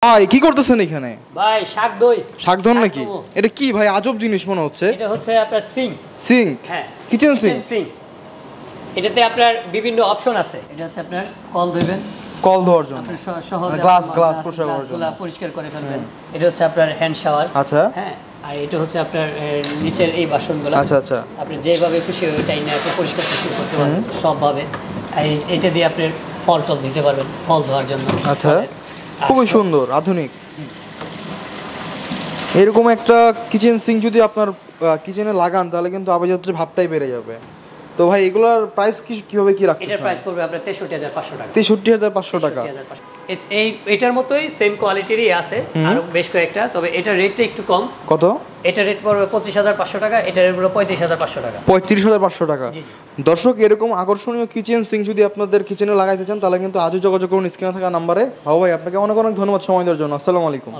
ভাই কি করতেছেন এখানে? ভাই শাক দই। শাক ধন নাকি? এটা কি ভাই আজব জিনিস মনে হচ্ছে। এটা হচ্ছে আপনার সিঙ্ক। সিঙ্ক? হ্যাঁ, কিচেন সিঙ্ক। এটাতে আপনার বিভিন্ন অপশন আছে। এটা হচ্ছে আপনার কল ধুবেন, কল ধোয়ার জন্য, সহজে গ্লাস পরিষ্কার করে ফেলবেন। এটা হচ্ছে আপনার হ্যান্ড শাওয়ার। আচ্ছা, হ্যাঁ। আর এটা হচ্ছে আপনার নিচের এই বাসনগুলো। আচ্ছা আচ্ছা, আপনি যেভাবে খুশি ওইটাই নিয়ে আপনি পরিষ্কার করতে পারবেন সবভাবে। আর এটা দিয়ে আপনি ফল টল দিতে পারবেন, ফল ধোয়ার জন্য। আচ্ছা, খুবই সুন্দর আধুনিক। এরকম একটা কিচেন সিঙ্ক যদি আপনার কিচেনে লাগান তাহলে কিন্তু আভিজাত্যের ভাবটাই বেড়ে যাবে। তো ভাই এগুলোর প্রাইস কিভাবে কি রাখতেছেন? এটার প্রাইস পড়বে আপনার 63500 টাকা। 63500 টাকা। এটার মতোই সেম কোয়ালিটিরই আছে আর বেশ কয়েকটা, তবে এটার রেটটা একটু কম। কত? এটা রেট পড়বে 25500 টাকা, এটা রেট পড়বে 35500 টাকা। 35500 টাকা। দর্শক, এরকম আকর্ষণীয় কিচেন সিঙ্ক যদি আপনাদের কিচেনে লাগাইতে চান তাহলে কিন্তু আজও যোগাযোগ করুন স্ক্রিনে থাকা নাম্বারে। ভাই আপনাকে অনেক অনেক ধন্যবাদ সময় দেওয়ার জন্য। আসসালামু আলাইকুম।